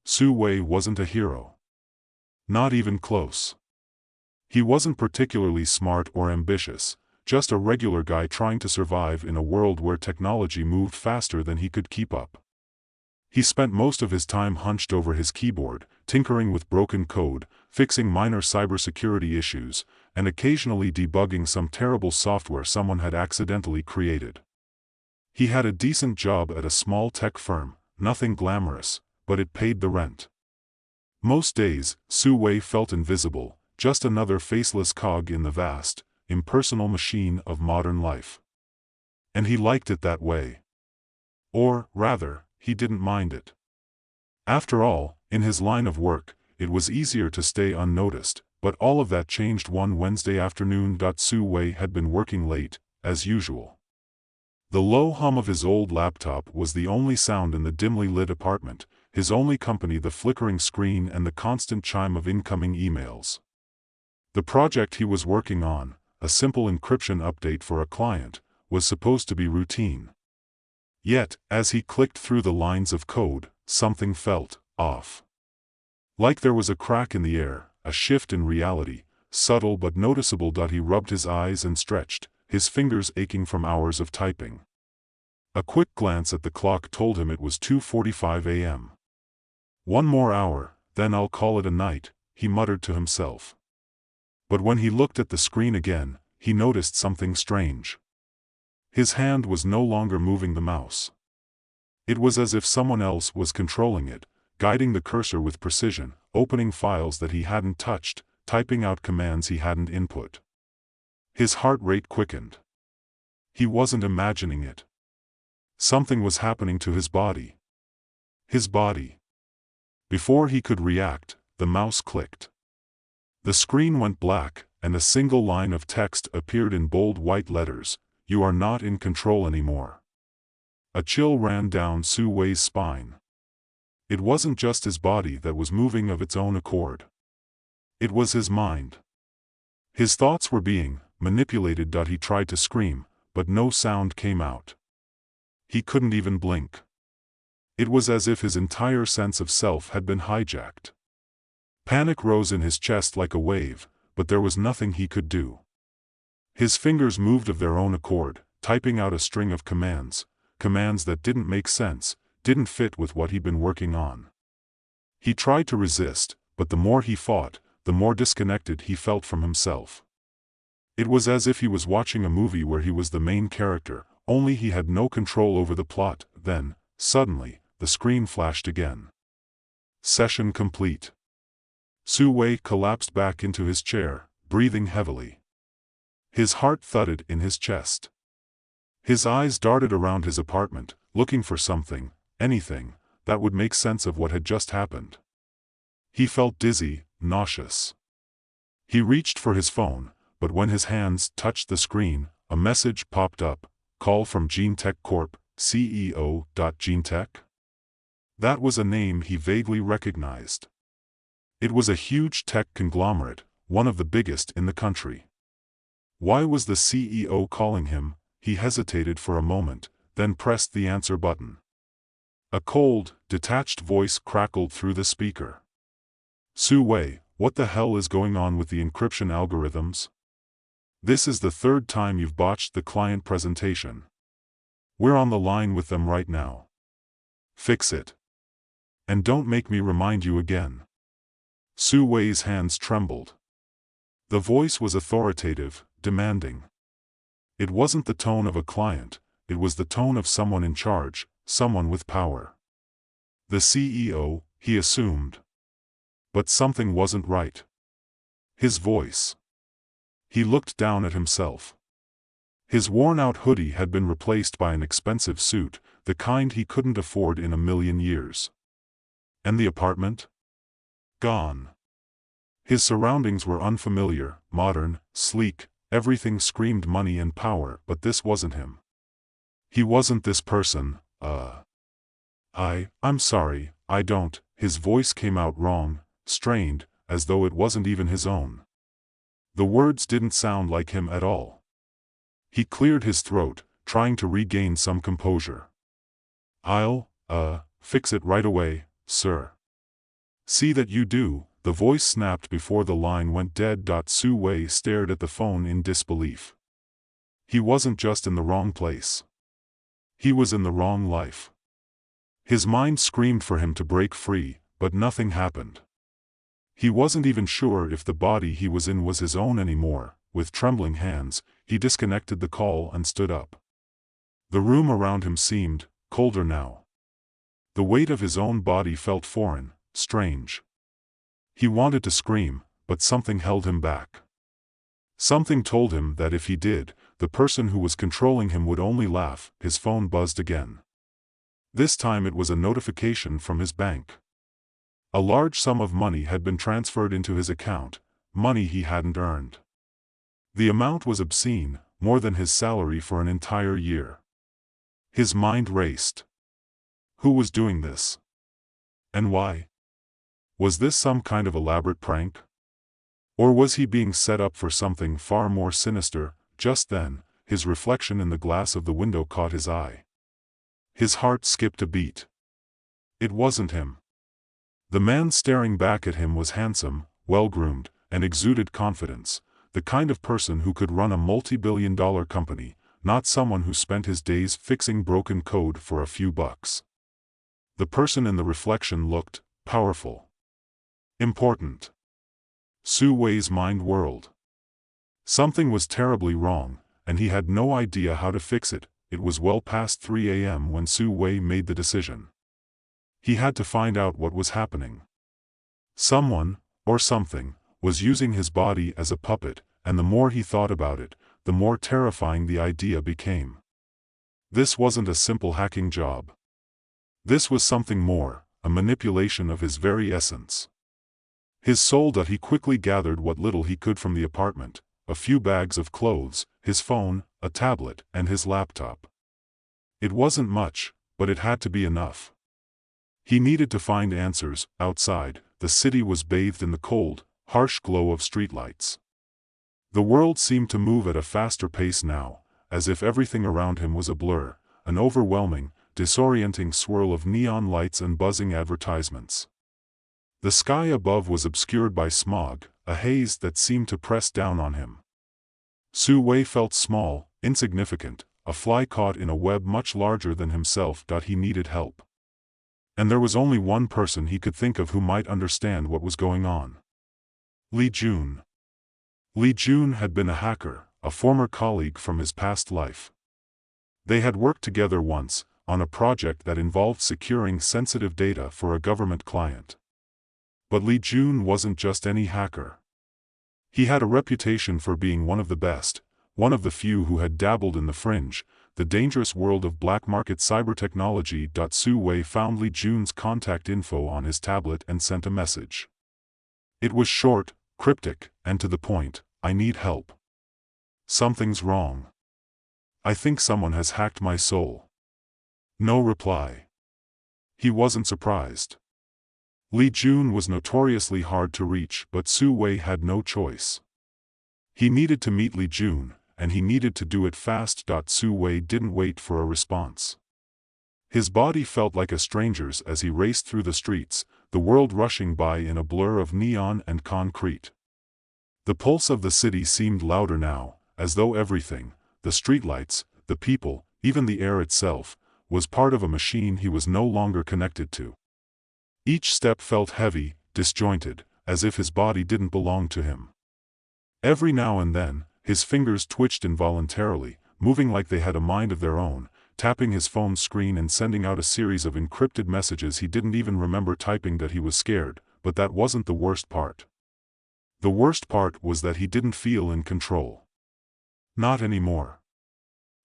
Su Wei wasn't a hero. Not even close. He wasn't particularly smart or ambitious, just a regular guy trying to survive in a world where technology moved faster than he could keep up. He spent most of his time hunched over his keyboard, tinkering with broken code, fixing minor cybersecurity issues, and occasionally debugging some terrible software someone had accidentally created. He had a decent job at a small tech firm, nothing glamorous, but it paid the rent. Most days, Su Wei felt invisible, just another faceless cog in the vast, impersonal machine of modern life. And he liked it that way. Or, rather, he didn't mind it. After all, in his line of work, it was easier to stay unnoticed, but all of that changed one Wednesday afternoon. Su Wei had been working late, as usual. The low hum of his old laptop was the only sound in the dimly lit apartment, his only company the flickering screen and the constant chime of incoming emails. The project he was working on, a simple encryption update for a client, was supposed to be routine. Yet, as he clicked through the lines of code, something felt off. Like there was a crack in the air, a shift in reality, subtle but noticeable. He rubbed his eyes and stretched, his fingers aching from hours of typing. A quick glance at the clock told him it was 2:45 a.m. One more hour, then I'll call it a night, he muttered to himself. But when he looked at the screen again, he noticed something strange. His hand was no longer moving the mouse. It was as if someone else was controlling it, guiding the cursor with precision, opening files that he hadn't touched, typing out commands he hadn't input. His heart rate quickened. He wasn't imagining it. Something was happening to his body. His body. Before he could react, the mouse clicked. The screen went black, and a single line of text appeared in bold white letters: "You are not in control anymore." A chill ran down Su Wei's spine. It wasn't just his body that was moving of its own accord. It was his mind. His thoughts were being manipulated. He tried to scream, but no sound came out. He couldn't even blink. It was as if his entire sense of self had been hijacked. Panic rose in his chest like a wave, but there was nothing he could do. His fingers moved of their own accord, typing out a string of commands that didn't make sense, didn't fit with what he'd been working on. He tried to resist, but the more he fought, the more disconnected he felt from himself. It was as if he was watching a movie where he was the main character, only he had no control over the plot. Then, suddenly, the screen flashed again. Session complete. Su Wei collapsed back into his chair, breathing heavily. His heart thudded in his chest. His eyes darted around his apartment, looking for something, anything, that would make sense of what had just happened. He felt dizzy, nauseous. He reached for his phone, but when his hands touched the screen, a message popped up: "Call from GeneTech Corp, CEO. GeneTech?" That was a name he vaguely recognized. It was a huge tech conglomerate, one of the biggest in the country. Why was the CEO calling him? He hesitated for a moment, then pressed the answer button. A cold, detached voice crackled through the speaker. "Su Wei, what the hell is going on with the encryption algorithms? This is the third time you've botched the client presentation. We're on the line with them right now. Fix it. And don't make me remind you again." Su Wei's hands trembled. The voice was authoritative, demanding. It wasn't the tone of a client, it was the tone of someone in charge, someone with power. The CEO, he assumed. But something wasn't right. His voice. He looked down at himself. His worn-out hoodie had been replaced by an expensive suit, the kind he couldn't afford in a million years. And the apartment? Gone. His surroundings were unfamiliar, modern, sleek, everything screamed money and power, but this wasn't him. He wasn't this person. I'm sorry, I don't." His voice came out wrong, strained, as though it wasn't even his own. The words didn't sound like him at all. He cleared his throat, trying to regain some composure. "I'll fix it right away, sir." See that you do, the voice snapped before the line went dead. Su Wei stared at the phone in disbelief. He wasn't just in the wrong place. He was in the wrong life. His mind screamed for him to break free, but nothing happened. He wasn't even sure if the body he was in was his own anymore. With trembling hands, he disconnected the call and stood up. The room around him seemed colder now. The weight of his own body felt foreign, strange. He wanted to scream, but something held him back. Something told him that if he did, the person who was controlling him would only laugh. His phone buzzed again. This time it was a notification from his bank. A large sum of money had been transferred into his account, money he hadn't earned. The amount was obscene, more than his salary for an entire year. His mind raced. Who was doing this? And why? Was this some kind of elaborate prank? Or was he being set up for something far more sinister? Just then, his reflection in the glass of the window caught his eye. His heart skipped a beat. It wasn't him. The man staring back at him was handsome, well-groomed, and exuded confidence, the kind of person who could run a multi-billion-dollar company, not someone who spent his days fixing broken code for a few bucks. The person in the reflection looked powerful. Important. Su Wei's mind whirled. Something was terribly wrong, and he had no idea how to fix it. It was well past 3 a.m. when Su Wei made the decision. He had to find out what was happening. Someone, or something, was using his body as a puppet, and the more he thought about it, the more terrifying the idea became. This wasn't a simple hacking job. This was something more, a manipulation of his very essence. His soul. He quickly gathered what little he could from the apartment, a few bags of clothes, his phone, a tablet, and his laptop. It wasn't much, but it had to be enough. He needed to find answers. Outside, the city was bathed in the cold, harsh glow of streetlights. The world seemed to move at a faster pace now, as if everything around him was a blur, an overwhelming, disorienting swirl of neon lights and buzzing advertisements. The sky above was obscured by smog, a haze that seemed to press down on him. Su Wei felt small, insignificant, a fly caught in a web much larger than himself. He needed help. And there was only one person he could think of who might understand what was going on. Li Jun. Li Jun had been a hacker, a former colleague from his past life. They had worked together once, on a project that involved securing sensitive data for a government client. But Li Jun wasn't just any hacker. He had a reputation for being one of the best, one of the few who had dabbled in the fringe, the dangerous world of black market cybertechnology. Su Wei found Li Jun's contact info on his tablet and sent a message. It was short, cryptic, and to the point. I need help. Something's wrong. I think someone has hacked my soul. No reply. He wasn't surprised. Li Jun was notoriously hard to reach, but Su Wei had no choice. He needed to meet Li Jun, and he needed to do it fast. Su Wei didn't wait for a response. His body felt like a stranger's as he raced through the streets, the world rushing by in a blur of neon and concrete. The pulse of the city seemed louder now, as though everything, the streetlights, the people, even the air itself, was part of a machine he was no longer connected to. Each step felt heavy, disjointed, as if his body didn't belong to him. Every now and then, his fingers twitched involuntarily, moving like they had a mind of their own, tapping his phone screen and sending out a series of encrypted messages he didn't even remember typing. He was scared, but that wasn't the worst part. The worst part was that he didn't feel in control. Not anymore.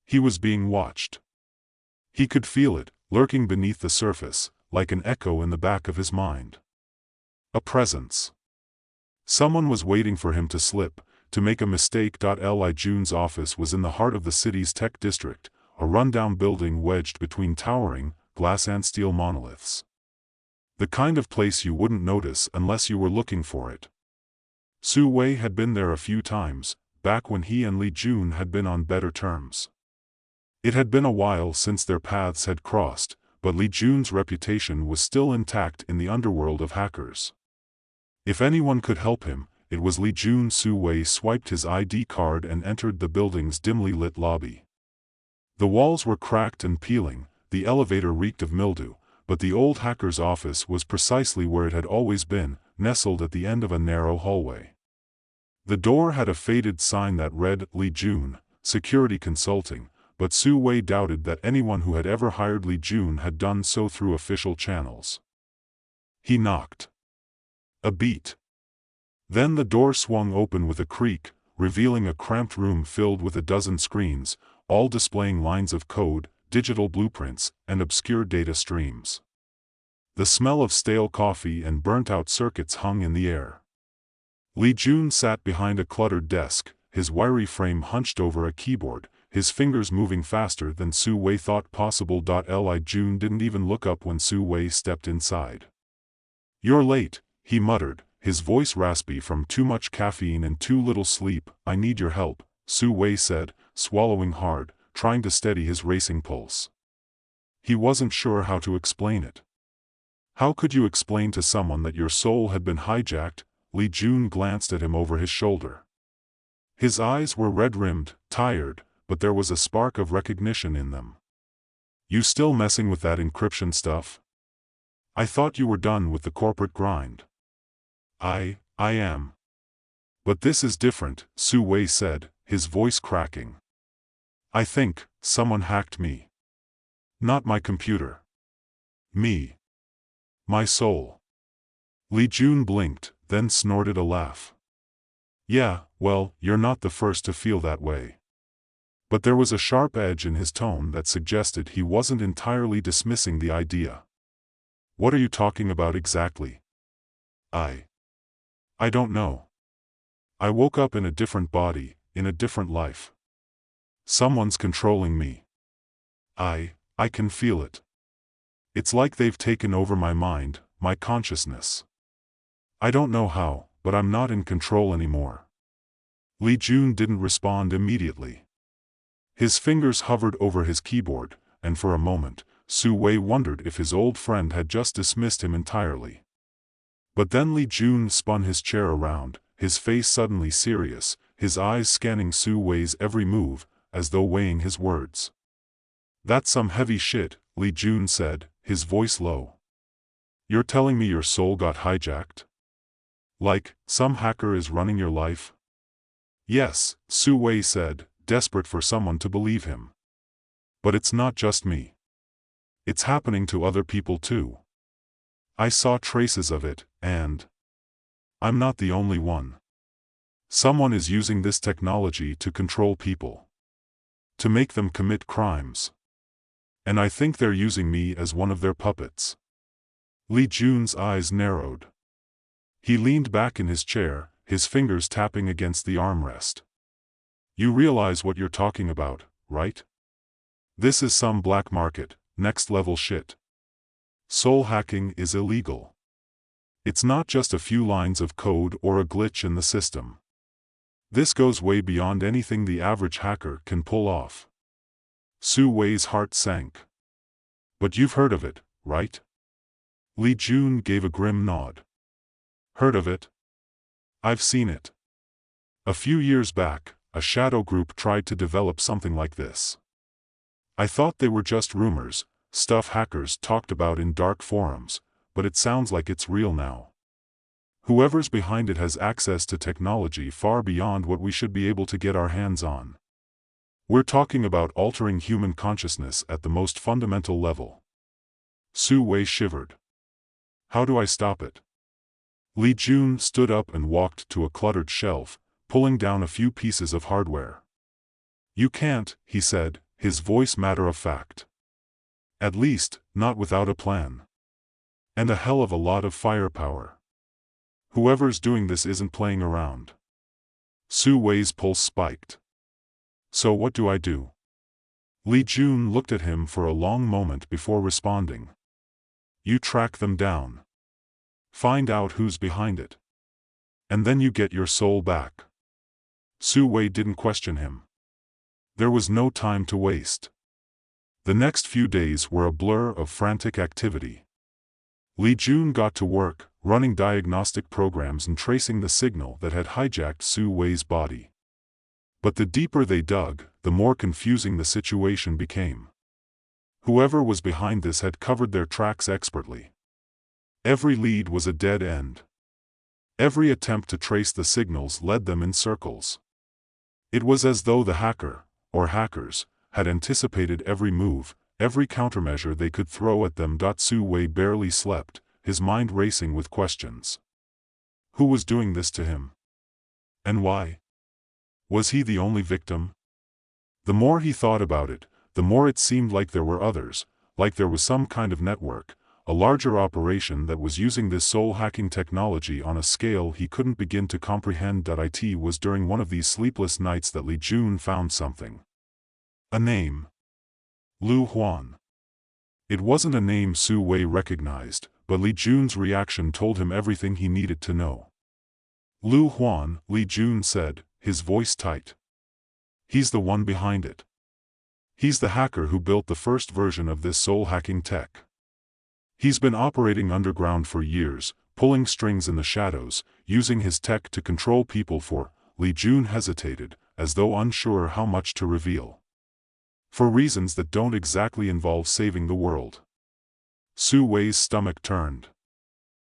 He was being watched. He could feel it, lurking beneath the surface, like an echo in the back of his mind. A presence. Someone was waiting for him to slip, to make a mistake. Li Jun's office was in the heart of the city's tech district, a rundown building wedged between towering, glass and steel monoliths. The kind of place you wouldn't notice unless you were looking for it. Su Wei had been there a few times, back when he and Li Jun had been on better terms. It had been a while since their paths had crossed, but Li Jun's reputation was still intact in the underworld of hackers. If anyone could help him, it was Li Jun. Su Wei swiped his ID card and entered the building's dimly lit lobby. The walls were cracked and peeling, the elevator reeked of mildew, but the old hacker's office was precisely where it had always been, nestled at the end of a narrow hallway. The door had a faded sign that read, Li Jun, Security Consulting, but Su Wei doubted that anyone who had ever hired Li Jun had done so through official channels. He knocked. A beat. Then the door swung open with a creak, revealing a cramped room filled with a dozen screens, all displaying lines of code, digital blueprints, and obscure data streams. The smell of stale coffee and burnt-out circuits hung in the air. Li Jun sat behind a cluttered desk, his wiry frame hunched over a keyboard, his fingers moving faster than Su Wei thought possible. Li Jun didn't even look up when Su Wei stepped inside. "You're late," he muttered, his voice raspy from too much caffeine and too little sleep. "I need your help," Su Wei said, swallowing hard, trying to steady his racing pulse. He wasn't sure how to explain it. How could you explain to someone that your soul had been hijacked? Li Jun glanced at him over his shoulder. His eyes were red-rimmed, tired, but there was a spark of recognition in them. "You still messing with that encryption stuff? I thought you were done with the corporate grind." I am. "But this is different," Su Wei said, his voice cracking. "I think someone hacked me. Not my computer. Me. My soul." Li Jun blinked, then snorted a laugh. "Yeah, well, you're not the first to feel that way." But there was a sharp edge in his tone that suggested he wasn't entirely dismissing the idea. "What are you talking about exactly?" I don't know. I woke up in a different body, in a different life. Someone's controlling me. I can feel it. It's like they've taken over my mind, my consciousness. I don't know how, but I'm not in control anymore." Li Jun didn't respond immediately. His fingers hovered over his keyboard, and for a moment, Su Wei wondered if his old friend had just dismissed him entirely. But then Li Jun spun his chair around, his face suddenly serious, his eyes scanning Su Wei's every move, as though weighing his words. "That's some heavy shit," Li Jun said, his voice low. "You're telling me your soul got hijacked? Like, some hacker is running your life?" "Yes," Su Wei said, desperate for someone to believe him. "But it's not just me. It's happening to other people too. I saw traces of it, and I'm not the only one. Someone is using this technology to control people. To make them commit crimes. And I think they're using me as one of their puppets." Li Jun's eyes narrowed. He leaned back in his chair, his fingers tapping against the armrest. "You realize what you're talking about, right? This is some black market, next-level shit. Soul hacking is illegal. It's not just a few lines of code or a glitch in the system. This goes way beyond anything the average hacker can pull off." Su Wei's heart sank. "But you've heard of it, right?" Li Jun gave a grim nod. "Heard of it? I've seen it. A few years back, a shadow group tried to develop something like this. I thought they were just rumors, stuff hackers talked about in dark forums, but it sounds like it's real now. Whoever's behind it has access to technology far beyond what we should be able to get our hands on. We're talking about altering human consciousness at the most fundamental level." Su Wei shivered. "How do I stop it?" Li Jun stood up and walked to a cluttered shelf, pulling down a few pieces of hardware. "You can't," he said, his voice matter-of-fact. "At least, not without a plan. And a hell of a lot of firepower. Whoever's doing this isn't playing around." Su Wei's pulse spiked. "So what do I do?" Li Jun looked at him for a long moment before responding. "You track them down. Find out who's behind it. And then you get your soul back." Su Wei didn't question him. There was no time to waste. The next few days were a blur of frantic activity. Li Jun got to work, running diagnostic programs and tracing the signal that had hijacked Su Wei's body. But the deeper they dug, the more confusing the situation became. Whoever was behind this had covered their tracks expertly. Every lead was a dead end. Every attempt to trace the signals led them in circles. It was as though the hacker, or hackers, had anticipated every move, every countermeasure they could throw at them. Su Wei barely slept, his mind racing with questions. Who was doing this to him? And why? Was he the only victim? The more he thought about it, the more it seemed like there were others, like there was some kind of network, a larger operation that was using this soul-hacking technology on a scale he couldn't begin to comprehend. It was during one of these sleepless nights that Li Jun found something. A name. Lu Huan. It wasn't a name Su Wei recognized, but Li Jun's reaction told him everything he needed to know. Lu Huan, Li Jun said, his voice tight. He's the one behind it. He's the hacker who built the first version of this soul-hacking tech. He's been operating underground for years, pulling strings in the shadows, using his tech to control people for. Li Jun hesitated, as though unsure how much to reveal. For reasons that don't exactly involve saving the world. Su Wei's stomach turned.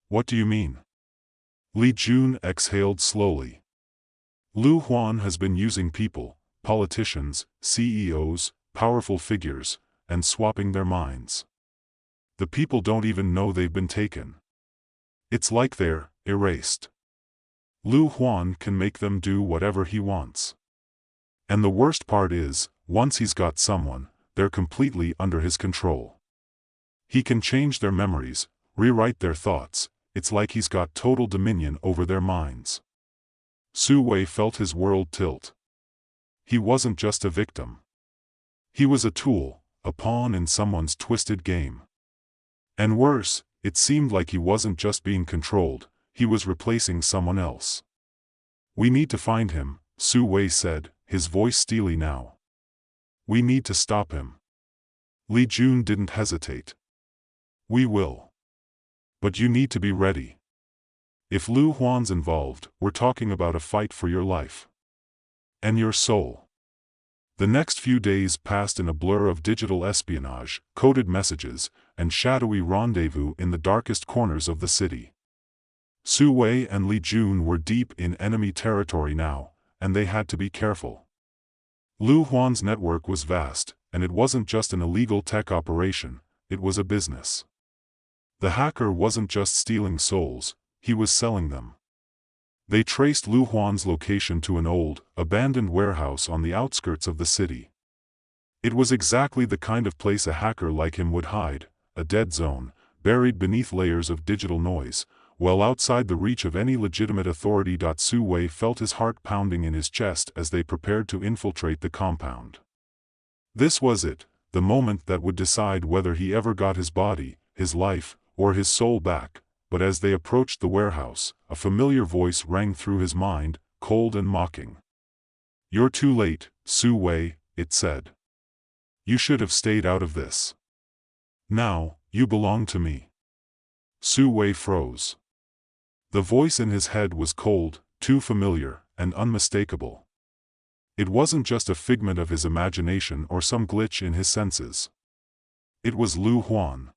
What do you mean? Li Jun exhaled slowly. Lu Huan has been using people, politicians, CEOs, powerful figures, and swapping their minds. The people don't even know they've been taken. It's like they're erased. Lu Huan can make them do whatever he wants. And the worst part is, once he's got someone, they're completely under his control. He can change their memories, rewrite their thoughts. It's like he's got total dominion over their minds. Su Wei felt his world tilt. He wasn't just a victim. He was a tool, a pawn in someone's twisted game. And worse, it seemed like he wasn't just being controlled, he was replacing someone else. We need to find him, Su Wei said, his voice steely now. We need to stop him. Li Jun didn't hesitate. We will. But you need to be ready. If Lu Huan's involved, we're talking about a fight for your life. And your soul. The next few days passed in a blur of digital espionage, coded messages, and shadowy rendezvous in the darkest corners of the city. Su Wei and Li Jun were deep in enemy territory now, and they had to be careful. Lu Huan's network was vast, and it wasn't just an illegal tech operation, it was a business. The hacker wasn't just stealing souls, he was selling them. They traced Lu Huan's location to an old, abandoned warehouse on the outskirts of the city. It was exactly the kind of place a hacker like him would hide, a dead zone, buried beneath layers of digital noise, well outside the reach of any legitimate authority. Su Wei felt his heart pounding in his chest as they prepared to infiltrate the compound. This was it, the moment that would decide whether he ever got his body, his life, or his soul back. But as they approached the warehouse, a familiar voice rang through his mind, cold and mocking. You're too late, Su Wei, it said. You should have stayed out of this. Now, you belong to me. Su Wei froze. The voice in his head was cold, too familiar, and unmistakable. It wasn't just a figment of his imagination or some glitch in his senses. It was Lu Huan.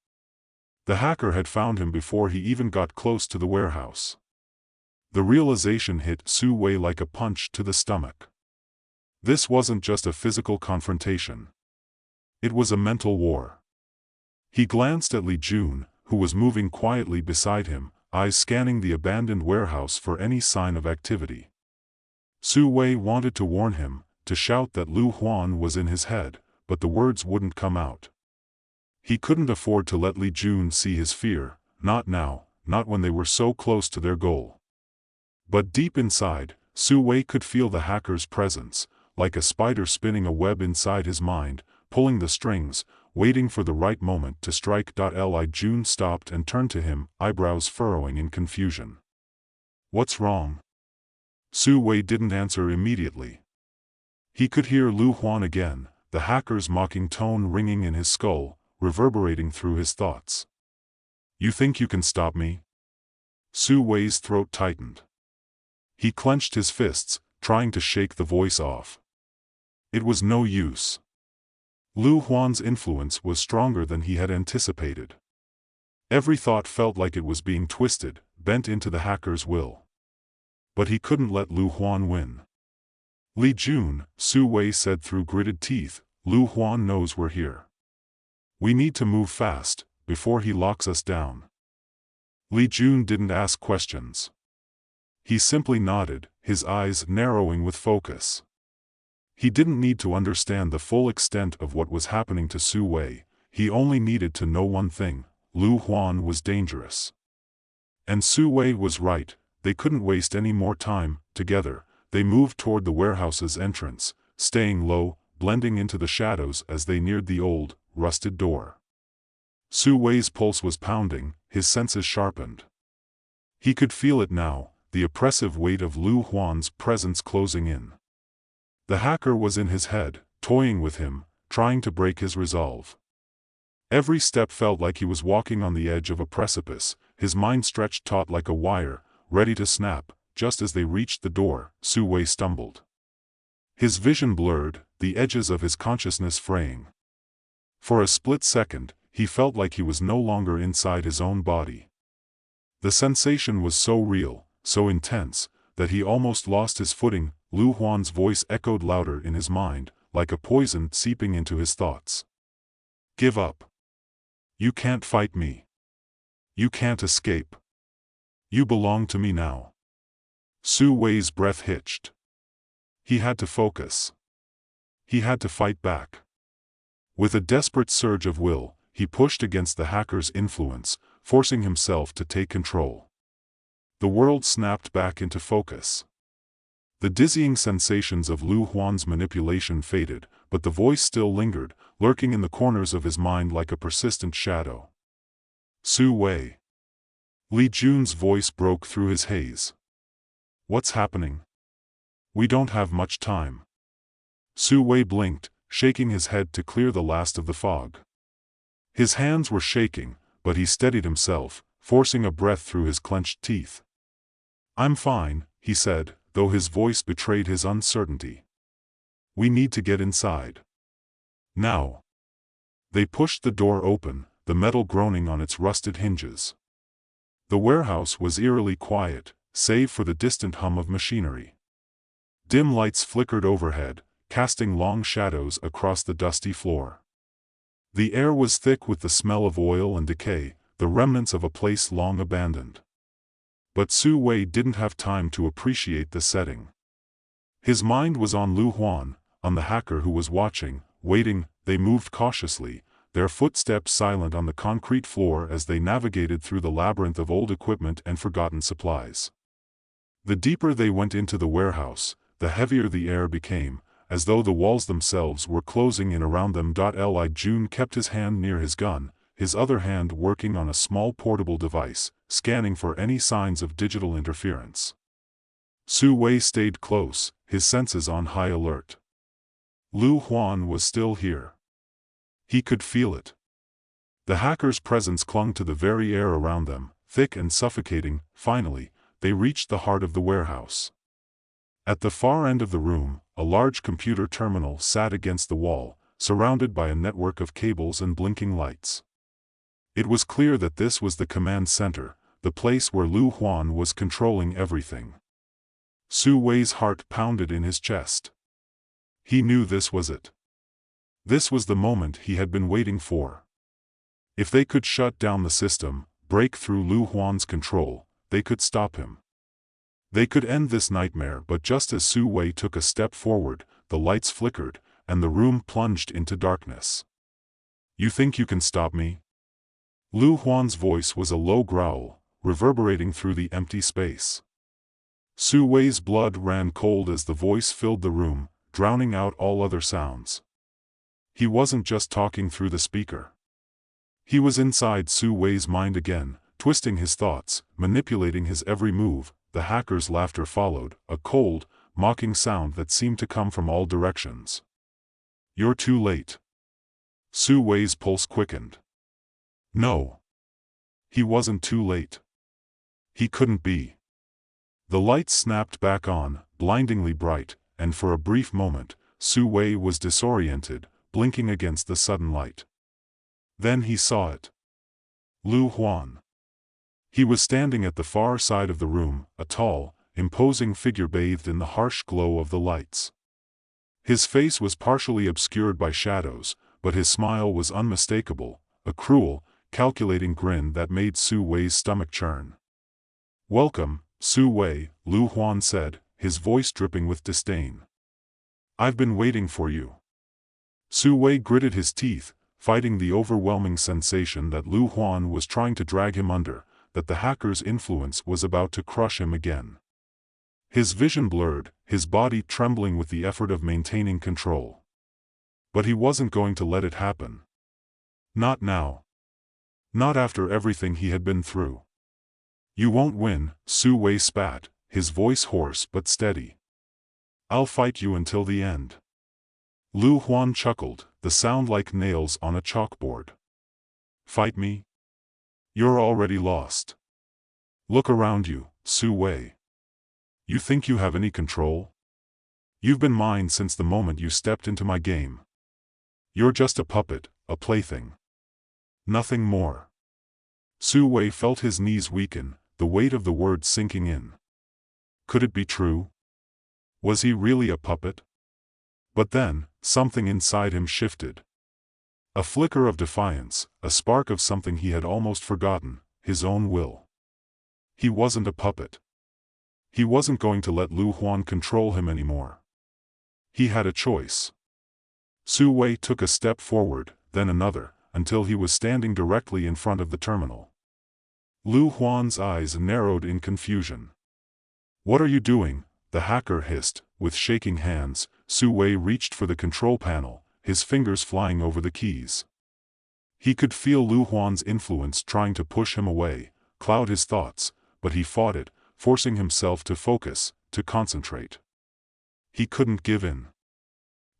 The hacker had found him before he even got close to the warehouse. The realization hit Su Wei like a punch to the stomach. This wasn't just a physical confrontation. It was a mental war. He glanced at Li Jun, who was moving quietly beside him, eyes scanning the abandoned warehouse for any sign of activity. Su Wei wanted to warn him, to shout that Lu Huan was in his head, but the words wouldn't come out. He couldn't afford to let Li Jun see his fear, not now, not when they were so close to their goal. But deep inside, Su Wei could feel the hacker's presence, like a spider spinning a web inside his mind, pulling the strings, waiting for the right moment to strike. Li Jun stopped and turned to him, eyebrows furrowing in confusion. What's wrong? Su Wei didn't answer immediately. He could hear Lu Huan again, the hacker's mocking tone ringing in his skull, reverberating through his thoughts. "You think you can stop me?" Su Wei's throat tightened. He clenched his fists, trying to shake the voice off. It was no use. Lu Huan's influence was stronger than he had anticipated. Every thought felt like it was being twisted, bent into the hacker's will. But he couldn't let Lu Huan win. "Li Jun," Su Wei said through gritted teeth, "Lu Huan knows we're here. We need to move fast, before he locks us down." Li Jun didn't ask questions. He simply nodded, his eyes narrowing with focus. He didn't need to understand the full extent of what was happening to Su Wei, he only needed to know one thing: Lu Huan was dangerous. And Su Wei was right, they couldn't waste any more time. Together, they moved toward the warehouse's entrance, staying low, blending into the shadows as they neared the old, rusted door. Su Wei's pulse was pounding, his senses sharpened. He could feel it now, the oppressive weight of Lu Huan's presence closing in. The hacker was in his head, toying with him, trying to break his resolve. Every step felt like he was walking on the edge of a precipice, his mind stretched taut like a wire, ready to snap. Just as they reached the door, Su Wei stumbled. His vision blurred, the edges of his consciousness fraying. For a split second, he felt like he was no longer inside his own body. The sensation was so real, so intense, that he almost lost his footing. Lu Huan's voice echoed louder in his mind, like a poison seeping into his thoughts. "Give up. You can't fight me. You can't escape. You belong to me now." Su Wei's breath hitched. He had to focus. He had to fight back. With a desperate surge of will, he pushed against the hacker's influence, forcing himself to take control. The world snapped back into focus. The dizzying sensations of Lu Huan's manipulation faded, but the voice still lingered, lurking in the corners of his mind like a persistent shadow. "Su Wei." Li Jun's voice broke through his haze. "What's happening? We don't have much time." Su Wei blinked, shaking his head to clear the last of the fog. His hands were shaking, but he steadied himself, forcing a breath through his clenched teeth. "I'm fine," he said, though his voice betrayed his uncertainty. "We need to get inside. Now." They pushed the door open, the metal groaning on its rusted hinges. The warehouse was eerily quiet, save for the distant hum of machinery. Dim lights flickered overhead, casting long shadows across the dusty floor. The air was thick with the smell of oil and decay, the remnants of a place long abandoned. But Su Wei didn't have time to appreciate the setting. His mind was on Lu Huan, on the hacker who was watching, waiting. They moved cautiously, their footsteps silent on the concrete floor as they navigated through the labyrinth of old equipment and forgotten supplies. The deeper they went into the warehouse, the heavier the air became, as though the walls themselves were closing in around them. Li Jun kept his hand near his gun, his other hand working on a small portable device, scanning for any signs of digital interference. Su Wei stayed close, his senses on high alert. Lu Huan was still here. He could feel it. The hacker's presence clung to the very air around them, thick and suffocating. Finally, they reached the heart of the warehouse. At the far end of the room, a large computer terminal sat against the wall, surrounded by a network of cables and blinking lights. It was clear that this was the command center, the place where Lu Huan was controlling everything. Su Wei's heart pounded in his chest. He knew this was it. This was the moment he had been waiting for. If they could shut down the system, break through Lu Huan's control, they could stop him. They could end this nightmare. But just as Su Wei took a step forward, the lights flickered, and the room plunged into darkness. "You think you can stop me?" Lu Huan's voice was a low growl, reverberating through the empty space. Su Wei's blood ran cold as the voice filled the room, drowning out all other sounds. He wasn't just talking through the speaker. He was inside Su Wei's mind again, twisting his thoughts, manipulating his every move. The hacker's laughter followed, a cold, mocking sound that seemed to come from all directions. You're too late. Su Wei's pulse quickened. No. He wasn't too late. He couldn't be. The lights snapped back on, blindingly bright, and for a brief moment, Su Wei was disoriented, blinking against the sudden light. Then he saw it. Lu Huan. He was standing at the far side of the room, a tall, imposing figure bathed in the harsh glow of the lights. His face was partially obscured by shadows, but his smile was unmistakable, a cruel, calculating grin that made Su Wei's stomach churn. "Welcome, Su Wei," Lu Huan said, his voice dripping with disdain. "I've been waiting for you." Su Wei gritted his teeth, fighting the overwhelming sensation that Lu Huan was trying to drag him under, that the hacker's influence was about to crush him again. His vision blurred, his body trembling with the effort of maintaining control. But he wasn't going to let it happen. Not now. Not after everything he had been through. "You won't win," Su Wei spat, his voice hoarse but steady. "I'll fight you until the end." Lu Huan chuckled, the sound like nails on a chalkboard. "Fight me? You're already lost. Look around you, Su Wei. You think you have any control? You've been mine since the moment you stepped into my game. You're just a puppet, a plaything. Nothing more." Su Wei felt his knees weaken, the weight of the words sinking in. Could it be true? Was he really a puppet? But then, something inside him shifted. A flicker of defiance, a spark of something he had almost forgotten, his own will. He wasn't a puppet. He wasn't going to let Lu Huan control him anymore. He had a choice. Su Wei took a step forward, then another, until he was standing directly in front of the terminal. Lu Huan's eyes narrowed in confusion. "What are you doing?" the hacker hissed, with shaking hands. Su Wei reached for the control panel, his fingers flying over the keys. He could feel Lu Huan's influence trying to push him away, cloud his thoughts, but he fought it, forcing himself to focus, to concentrate. He couldn't give in.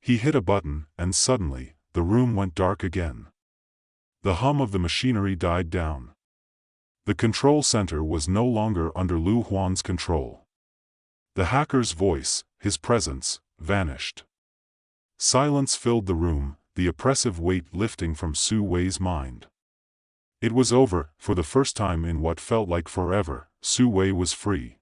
He hit a button, and suddenly, the room went dark again. The hum of the machinery died down. The control center was no longer under Lu Huan's control. The hacker's voice, his presence, vanished. Silence filled the room, the oppressive weight lifting from Su Wei's mind. It was over. For the first time in what felt like forever, Su Wei was free.